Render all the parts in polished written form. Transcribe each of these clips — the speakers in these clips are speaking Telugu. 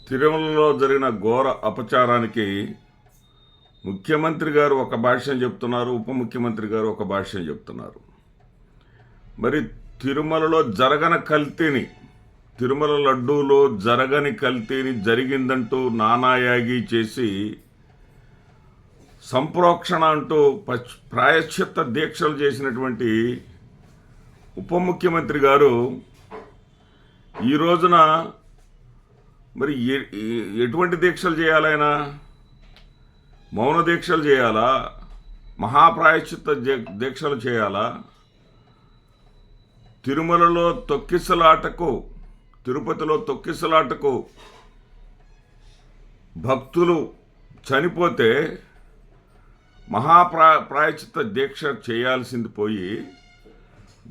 తిరుమలలో జరిగిన ఘోర అపచారానికి ముఖ్యమంత్రి గారు ఒక భాష్యం చెప్తున్నారు, ఉప ముఖ్యమంత్రి గారు ఒక భాష్యం చెప్తున్నారు. మరి తిరుమలలో జరగని కల్తీని, తిరుమల లడ్డూలో జరగని కల్తీని జరిగిందంటూ నానాయాగి చేసి సంప్రోక్షణ అంటూ ప్రాయశ్చిత్త దీక్షలు చేసినటువంటి ఉప ముఖ్యమంత్రి గారు ఈ రోజున మరి ఎటువంటి దీక్షలు చేయాలైనా? మౌన దీక్షలు చేయాలా? మహాప్రాయశ్చిత్త దీక్షలు చేయాలా? తిరుమలలో తొక్కిసలాటకు, తిరుపతిలో తొక్కిసలాటకు భక్తులు చనిపోతే ప్రాయశ్చిత్త దీక్ష చేయాల్సింది పోయి,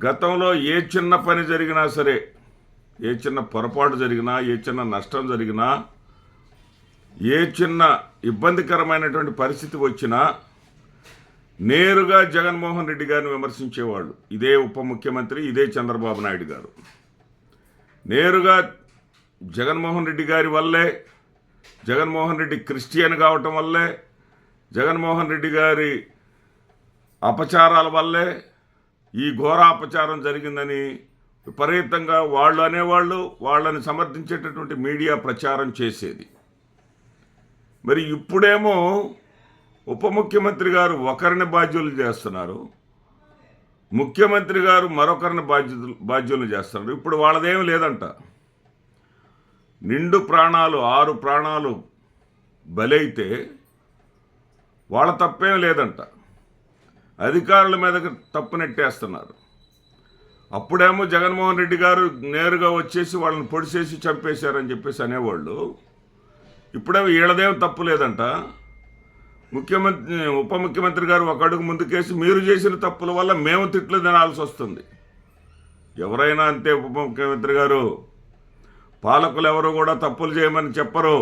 గతంలో ఏ చిన్న పని జరిగినా సరే, ఏ చిన్న పొరపాటు జరిగినా, ఏ చిన్న నష్టం జరిగినా, ఏ చిన్న ఇబ్బందికరమైనటువంటి పరిస్థితి వచ్చినా నేరుగా జగన్మోహన్ రెడ్డి గారిని విమర్శించేవాళ్ళు. ఇదే ఉప ముఖ్యమంత్రి, ఇదే చంద్రబాబు నాయుడు గారు నేరుగా జగన్మోహన్ రెడ్డి గారి వల్లే, జగన్మోహన్ రెడ్డి క్రిస్టియన్ కావటం వల్లే, జగన్మోహన్ రెడ్డి గారి అపచారాల వల్లే ఈ ఘోరాపచారం జరిగిందని విపరీతంగా వాళ్ళు అనేవాళ్ళు, వాళ్ళని సమర్థించేటటువంటి మీడియా ప్రచారం చేసేది. మరి ఇప్పుడేమో ఉప ముఖ్యమంత్రి గారు ఒకరిని బాధ్యులు చేస్తున్నారు, ముఖ్యమంత్రి గారు మరొకరిని బాధ్యులు చేస్తున్నారు. ఇప్పుడు వాళ్ళదేమీ లేదంట. నిండు ప్రాణాలు, 6 ప్రాణాలు బలైతే వాళ్ళ తప్పేం లేదంట. అధికారుల మీద తప్పు నెట్టేస్తున్నారు. అప్పుడేమో జగన్మోహన్ రెడ్డి గారు నేరుగా వచ్చేసి వాళ్ళని పొడిసేసి చంపేశారని చెప్పేసి అనేవాళ్ళు. ఇప్పుడేమో వీళ్ళదేం తప్పు లేదంట. ఉప ముఖ్యమంత్రి గారు ఒక అడుగు ముందుకేసి మీరు చేసిన తప్పుల వల్ల మేము తిట్లు తినాల్సి వస్తుంది. ఎవరైనా అంతే. ఉప ముఖ్యమంత్రి గారు, పాలకులు ఎవరు కూడా తప్పులు చేయమని చెప్పరు.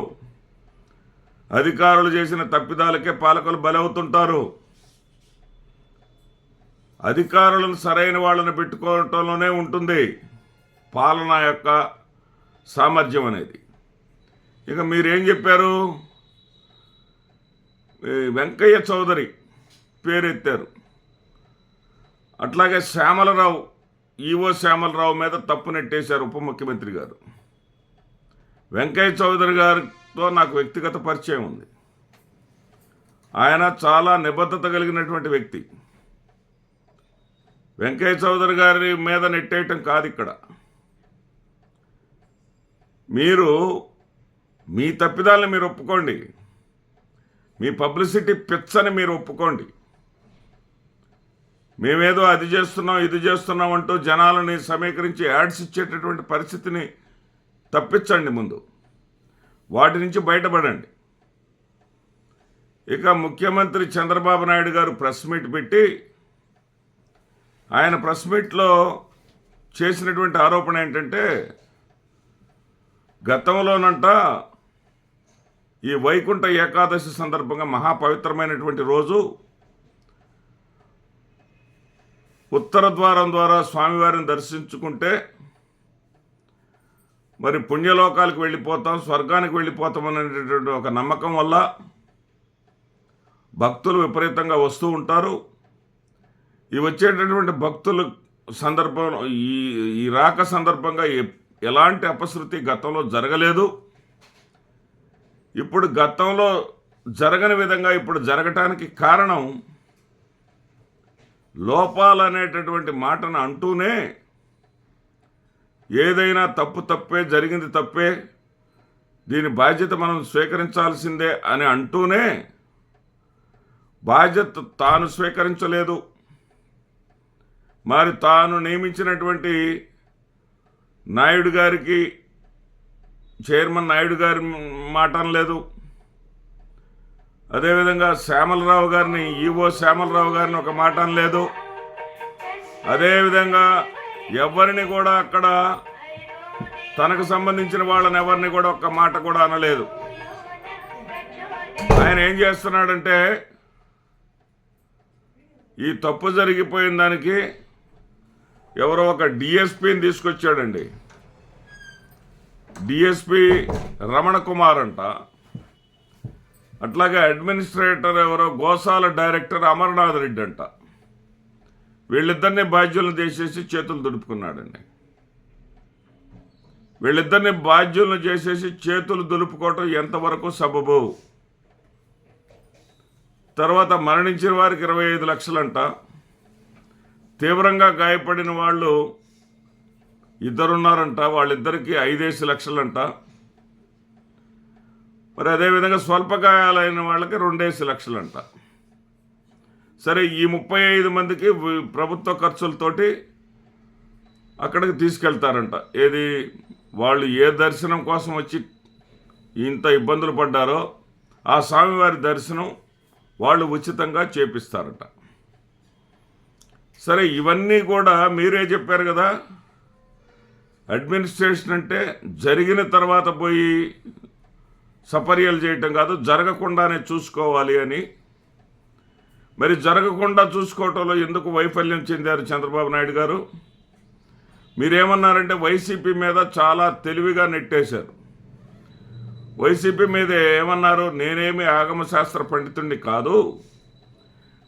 అధికారులు చేసిన తప్పిదాలకే పాలకులు బలవుతుంటారు. అధికారులను సరైన వాళ్ళని పెట్టుకోవటంలోనే ఉంటుంది పాలన యొక్క సామర్థ్యం అనేది. ఇక మీరేం చెప్పారు? వెంకయ్య చౌదరి పేరెత్తారు. అట్లాగే శ్యామలరావు, ఈవో శ్యామలరావు మీద తప్పు నెట్టేశారు ఉప ముఖ్యమంత్రి గారు. వెంకయ్య చౌదరి గారితో నాకు వ్యక్తిగత పరిచయం ఉంది. ఆయన చాలా నిబద్ధత కలిగినటువంటి వ్యక్తి. వెంకయ్య చౌదరి గారి మీద నెట్టేయటం కాదు ఇక్కడ. మీరు మీ తప్పిదాలను మీరు ఒప్పుకోండి, మీ పబ్లిసిటీ పిచ్చని మీరు ఒప్పుకోండి. మేమేదో అది చేస్తున్నాం, ఇది చేస్తున్నాం అంటూ జనాలని సమీకరించి యాడ్స్ ఇచ్చేటటువంటి పరిస్థితిని తప్పించండి. ముందు వాటి నుంచి బయటపడండి. ఇక ముఖ్యమంత్రి చంద్రబాబు నాయుడు గారు ప్రెస్ మీట్ పెట్టి, ఆయన ప్రెస్ మీట్లో చేసినటువంటి ఆరోపణ ఏంటంటే, గతంలోనంట ఈ వైకుంఠ ఏకాదశి సందర్భంగా మహాపవిత్రమైనటువంటి రోజు ఉత్తర ద్వారం ద్వారా స్వామివారిని దర్శించుకుంటే మరి పుణ్యలోకాలకు వెళ్ళిపోతాం, స్వర్గానికి వెళ్ళిపోతాం అనేటటువంటి ఒక నమ్మకం వల్ల భక్తులు విపరీతంగా వస్తూ ఉంటారు. ఈ వచ్చేటటువంటి భక్తుల సందర్భం, ఈ రాక సందర్భంగా ఎలాంటి అపశృతి గతంలో జరగలేదు. ఇప్పుడు గతంలో జరగని విధంగా ఇప్పుడు జరగటానికి కారణం లోపాలు అనేటటువంటి మాటను అంటూనే, ఏదైనా తప్పు తప్పే, జరిగింది తప్పే, దీని బాధ్యత మనం స్వీకరించాల్సిందే అని అంటూనే బాధ్యత తాను స్వీకరించలేదు. మరి తాను నియమించినటువంటి నాయుడు గారికి, చైర్మన్ నాయుడు గారి మాట అనలేదు. అదేవిధంగా శ్యామలరావు గారిని, ఈవో శ్యామలరావు గారిని ఒక మాట అనలేదు. అదేవిధంగా ఎవరిని కూడా అక్కడ తనకు సంబంధించిన వాళ్ళని ఎవరిని కూడా ఒక్క మాట కూడా అనలేదు. ఆయన ఏం చేస్తున్నాడంటే, ఈ తప్పు జరిగిపోయిన దానికి ఎవరో ఒక డిఎస్పీని తీసుకొచ్చాడండి. డిఎస్పీ రమణ కుమార్ అంట, అట్లాగే అడ్మినిస్ట్రేటర్ ఎవరో గోశాల డైరెక్టర్ అమర్నాథ్ రెడ్డి అంట. వీళ్ళిద్దరిని బాధ్యులను చేసేసి చేతులు దులుపుకున్నాడండి. వీళ్ళిద్దరిని బాధ్యులను చేసేసి చేతులు దులుపుకోవటం ఎంతవరకు సబబు? తర్వాత మరణించిన వారికి 25 లక్షలంట, తీవ్రంగా గాయపడిన వాళ్ళు ఇద్దరున్నారంట, వాళ్ళిద్దరికీ 5 లక్షలంట. మరి అదేవిధంగా స్వల్ప గాయాలైన వాళ్ళకి 2 లక్షలంట. సరే, ఈ 35 మందికి ప్రభుత్వ ఖర్చులతోటి అక్కడికి తీసుకెళ్తారంట. ఏది, వాళ్ళు ఏ దర్శనం కోసం వచ్చి ఇంత ఇబ్బందులు పడ్డారో ఆ స్వామివారి దర్శనం వాళ్ళు ఉచితంగా చేపిస్తారట. సరే, ఇవన్నీ కూడా మీరే చెప్పారు కదా, అడ్మినిస్ట్రేషన్ అంటే జరిగిన తర్వాత పోయి సపర్యలు చేయటం కాదు, జరగకుండానే చూసుకోవాలి అని. మరి జరగకుండా చూసుకోవటంలో ఎందుకు వైఫల్యం చెందారు చంద్రబాబు నాయుడు గారు? మీరేమన్నారంటే వైసీపీ మీద చాలా తెలివిగా నెట్టేశారు. వైసీపీ మీద ఏమన్నారు, నేనేమి ఆగమశాస్త్ర పండితుడిని కాదు,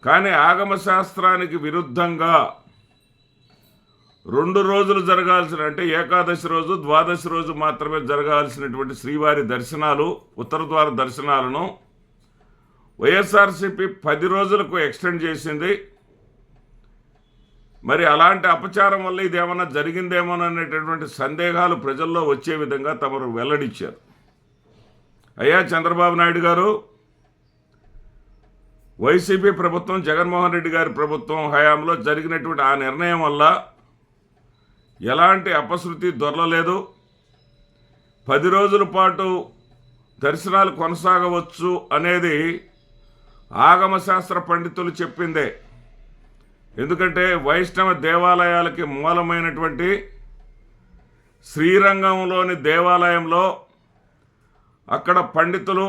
కానీ ఆగమశాస్త్రానికి విరుద్ధంగా 2 రోజులు జరగాల్సిన, అంటే ఏకాదశి రోజు, ద్వాదశి రోజు మాత్రమే జరగాల్సినటువంటి శ్రీవారి దర్శనాలు, ఉత్తర ద్వార దర్శనాలను వైఎస్ఆర్సీపీ 10 రోజులకు ఎక్స్టెండ్ చేసింది. మరి అలాంటి అపచారం వల్ల ఇదేమన్నా జరిగిందేమోననేటటువంటి సందేహాలు ప్రజల్లో వచ్చే విధంగా తమరు వెల్లడించారు. అయ్యా చంద్రబాబు నాయుడు గారు, వైసీపీ ప్రభుత్వం, జగన్మోహన్ రెడ్డి గారి ప్రభుత్వం హయాంలో జరిగినటువంటి ఆ నిర్ణయం వల్ల ఎలాంటి అపశృతి దొరలలేదు. 10 రోజుల పాటు దర్శనాలు కొనసాగవచ్చు అనేది ఆగమశాస్త్ర పండితులు చెప్పిందే. ఎందుకంటే వైష్ణవ దేవాలయాలకి మూలమైనటువంటి శ్రీరంగంలోని దేవాలయంలో అక్కడ పండితులు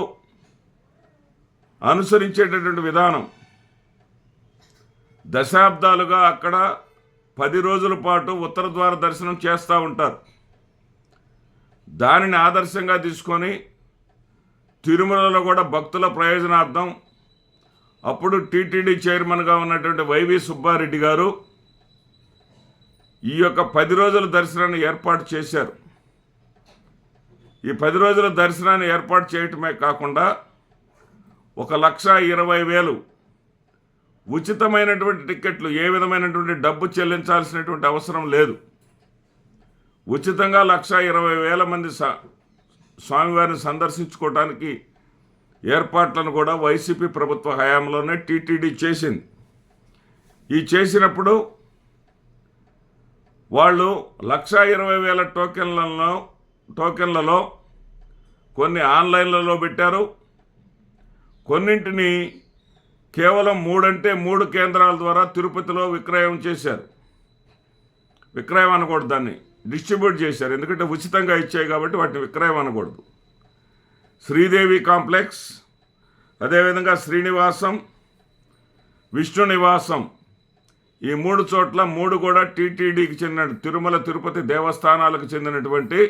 అనుసరించేటటువంటి విధానం దశాబ్దాలుగా అక్కడ 10 రోజుల పాటు ఉత్తర ద్వార దర్శనం చేస్తూ ఉంటారు. దానిని ఆదర్శంగా తీసుకొని తిరుమలలో కూడా భక్తుల ప్రయోజనార్థం అప్పుడు టీటీడీ చైర్మన్గా ఉన్నటువంటి వైవి సుబ్బారెడ్డి గారు ఈ యొక్క 10 రోజుల దర్శనాన్ని ఏర్పాటు చేశారు. ఈ 10 రోజుల దర్శనాన్ని ఏర్పాటు చేయటమే కాకుండా 1,20,000 ఉచితమైనటువంటి టిక్కెట్లు, ఏ విధమైనటువంటి డబ్బు చెల్లించాల్సినటువంటి అవసరం లేదు. ఉచితంగా 1,20,000 మంది స్వామివారిని సందర్శించుకోవడానికి ఏర్పాట్లను కూడా వైసీపీ ప్రభుత్వ హయాంలోనే టీటీడీ చేసింది. ఈ చేసినప్పుడు వాళ్ళు 1,20,000 టోకెన్లలో కొన్ని ఆన్లైన్లలో పెట్టారు, కొన్నింటిని కేవలం 3 కేంద్రాల ద్వారా తిరుపతిలో విక్రయం చేశారు. విక్రయం అనకూడదు, దాన్ని డిస్ట్రిబ్యూట్ చేశారు. ఎందుకంటే ఉచితంగా ఇచ్చాయి కాబట్టి వాటిని విక్రయం అనకూడదు. శ్రీదేవి కాంప్లెక్స్, అదేవిధంగా శ్రీనివాసం, విష్ణు నివాసం, ఈ 3 చోట్ల 3 కూడా టీటీడీకి చెందిన, తిరుమల తిరుపతి దేవస్థానాలకు చెందినటువంటి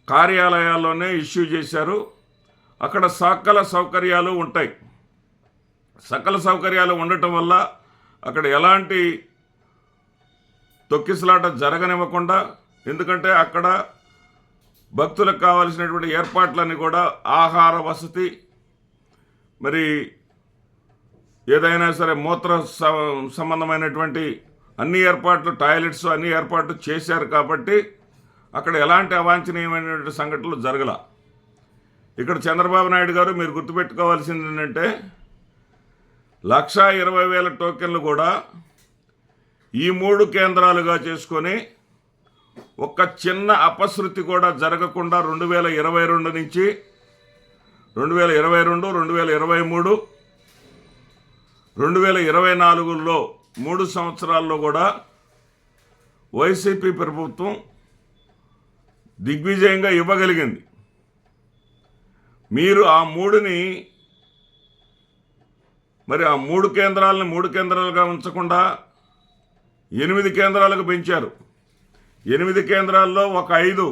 కార్యాలయాల్లోనే ఇష్యూ చేశారు. అక్కడ సకల సౌకర్యాలు ఉంటాయి. సకల సౌకర్యాలు ఉండటం వల్ల అక్కడ ఎలాంటి తొక్కిసలాట జరగనివ్వకుండా, ఎందుకంటే అక్కడ భక్తులకు కావాల్సినటువంటి ఏర్పాట్లన్నీ కూడా ఆహార వసతి, మరి ఏదైనా సరే మూత్ర సంబంధమైనటువంటి అన్ని ఏర్పాట్లు, టాయిలెట్స్ అన్ని ఏర్పాట్లు చేశారు. కాబట్టి అక్కడ ఎలాంటి అవాంఛనీయమైనటువంటి సంఘటనలు జరగల. ఇక్కడ చంద్రబాబు నాయుడు గారు మీరు గుర్తుపెట్టుకోవాల్సింది ఏంటంటే 1,20,000 టోకెన్లు కూడా ఈ 3 కేంద్రాలుగా చేసుకొని ఒక్క చిన్న అపశృతి కూడా జరగకుండా 2022 నుంచి 2022, 2023, 2024లో 3 సంవత్సరాల్లో కూడా వైసీపీ ప్రభుత్వం దిగ్విజయంగా ఇవ్వగలిగింది. మీరు ఆ 3ని, మరి ఆ 3 కేంద్రాలను 3 కేంద్రాలుగా ఉంచకుండా 8 కేంద్రాలకు పెంచారు. 8 కేంద్రాల్లో ఒక 5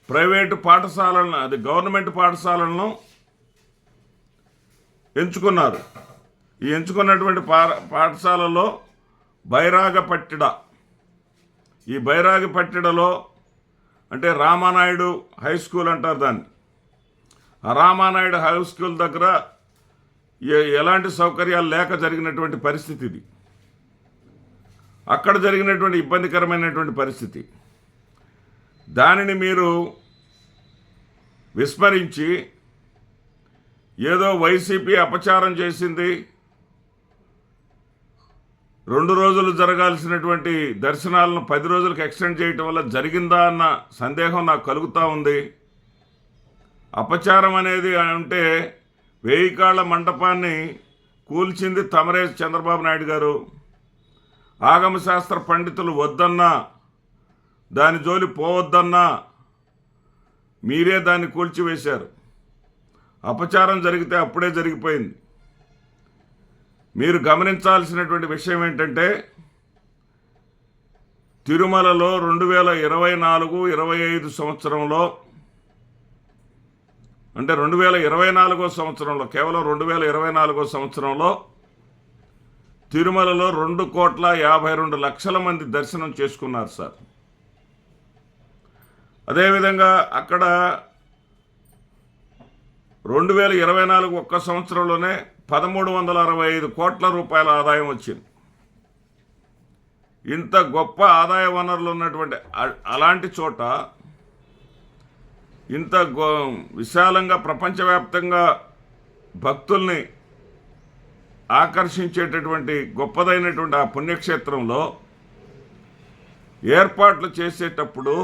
ప్రైవేటు పాఠశాలను, అది గవర్నమెంట్ పాఠశాలను ఎంచుకున్నారు. ఈ ఎంచుకున్నటువంటి పాఠశాలలో బైరాగపట్టిడ, ఈ బైరాగపట్టిడలో అంటే రామానాయుడు హై స్కూల్ అంటారు దాన్ని. ఆ రామానాయుడు హై స్కూల్ దగ్గర ఎలాంటి సౌకర్యాలు లేక జరిగినటువంటి పరిస్థితి ఇది. అక్కడ జరిగినటువంటి ఇబ్బందికరమైనటువంటి పరిస్థితి. దానిని మీరు విస్మరించి ఏదో వైసీపీ అపచారం చేసింది, 2 రోజులు జరగాల్సినటువంటి దర్శనాలను 10 రోజులకు ఎక్స్టెండ్ చేయటం వల్ల జరిగిందా అన్న సందేహం నాకు కలుగుతూ ఉంది. అపచారం అనేది అంటే 1000 కాళ్ల మంటపాన్ని కూల్చింది తమరే చంద్రబాబు నాయుడు గారు. ఆగమశాస్త్ర పండితులు వద్దన్నా, దాని జోలి పోవద్దన్నా మీరే దాన్ని కూల్చివేశారు. అపచారం జరిగితే అప్పుడే జరిగిపోయింది. మీరు గమనించాల్సినటువంటి విషయం ఏంటంటే తిరుమలలో 2024-25 సంవత్సరంలో, అంటే 2024 సంవత్సరంలో, కేవలం 2024 సంవత్సరంలో తిరుమలలో 2,52,00,000 మంది దర్శనం చేసుకున్నారు సార్. అదేవిధంగా అక్కడ 2024 ఒక్క సంవత్సరంలోనే 1,365 కోట్ల రూపాయల ఆదాయం వచ్చింది. ఇంత గొప్ప ఆదాయ వనరులు ఉన్నటువంటి అలాంటి చోట ఇంత విశాలంగా ప్రపంచవ్యాప్తంగా భక్తుల్ని ఆకర్షించేటటువంటి గొప్పదైనటువంటి ఆ పుణ్యక్షేత్రంలో ఏర్పాట్లు చేసేటప్పుడు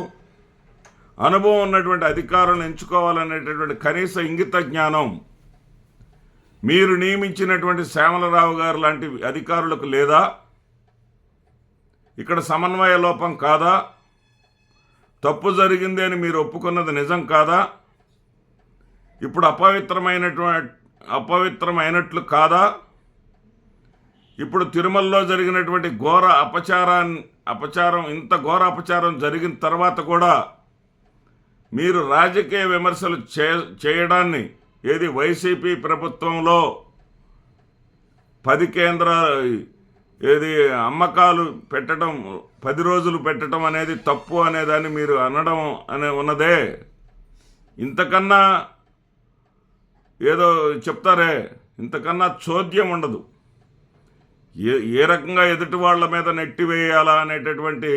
అనుభవం ఉన్నటువంటి అధికారులను ఎంచుకోవాలనేటటువంటి కనీస ఇంగిత జ్ఞానం మీరు నియమించినటువంటి శ్యామలరావు గారు లాంటి అధికారులకు లేదా? ఇక్కడ సమన్వయ లోపం కాదా? తప్పు జరిగింది అని మీరు ఒప్పుకున్నది నిజం కాదా? ఇప్పుడు అపవిత్రమైనట్లు కాదా? ఇప్పుడు తిరుమలలో జరిగినటువంటి ఘోర అపచారం, ఇంత ఘోర అపచారం జరిగిన తర్వాత కూడా మీరు రాజకీయ విమర్శలు చేయడాన్ని, ఏది వైసీపీ ప్రభుత్వంలో 10 ఏది అమ్మకాలు పెట్టడం, 10 రోజులు పెట్టడం అనేది తప్పు అనేదాన్ని మీరు అనడం ఉన్నదే. ఇంతకన్నా ఏదో చెప్తారే, ఇంతకన్నా చోద్యం ఉండదు. ఏ రకంగా ఎదుటి వాళ్ళ మీద నెట్టివేయాలా అనేటటువంటి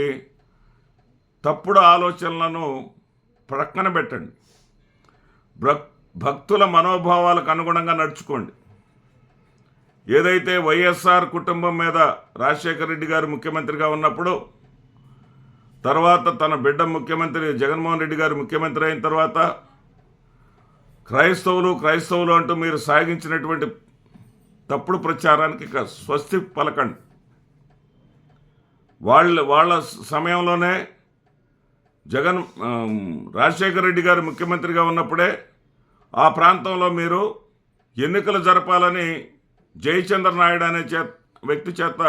తప్పుడు ఆలోచనలను ప్రక్కన పెట్టండి. భక్తుల మనోభావాలకు అనుగుణంగా నడుచుకోండి. ఏదైతే వైఎస్ఆర్ కుటుంబం మీద రాజశేఖర రెడ్డి గారు ముఖ్యమంత్రిగా ఉన్నప్పుడు, తర్వాత తన బిడ్డ ముఖ్యమంత్రి జగన్మోహన్ రెడ్డి గారు ముఖ్యమంత్రి అయిన తర్వాత క్రైస్తవులు అంటూ మీరు సాగించినటువంటి తప్పుడు ప్రచారానికి స్వస్తి పలకండి. వాళ్ళ సమయంలోనే రాజశేఖర రెడ్డి గారు ముఖ్యమంత్రిగా ఉన్నప్పుడే ఆ ప్రాంతంలో మీరు ఎన్నికలు జరపాలని జయచంద్ర నాయుడు అనే వ్యక్తి చేత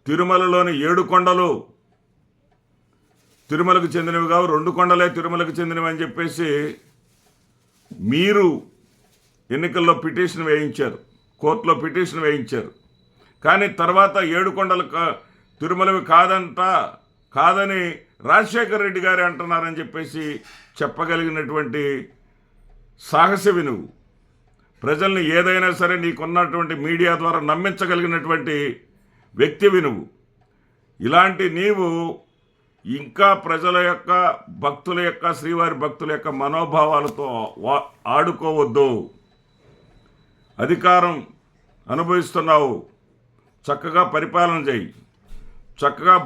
తిరుమలలోని 7 కొండలు తిరుమలకు చెందినవి కావు, 2 కొండలే తిరుమలకు చెందినవి అని చెప్పేసి మీరు ఎన్నికల్లో పిటిషన్ వేయించారు, కోర్టులో పిటిషన్ వేయించారు. కానీ తర్వాత 7 కొండలు తిరుమలవి కాదని రాజశేఖర రెడ్డి గారే అంటున్నారని చెప్పేసి చెప్పగలిగినటువంటి సాహసవి నువ్వు. ప్రజల్ని ఏదైనా సరే నీకున్నటువంటి మీడియా ద్వారా నమ్మించగలిగినటువంటి వ్యక్తివి నువ్వు. ఇలాంటి నీవు ఇంకా ప్రజల యొక్క, భక్తుల యొక్క, శ్రీవారి భక్తుల యొక్క మనోభావాలతో ఆడుకోవద్దు. అధికారం అనుభవిస్తున్నావు, చక్కగా పరిపాలన చేయి, చక్కగా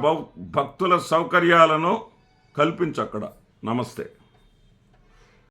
భక్తుల సౌకర్యాలను కల్పించు అక్కడ. నమస్తే.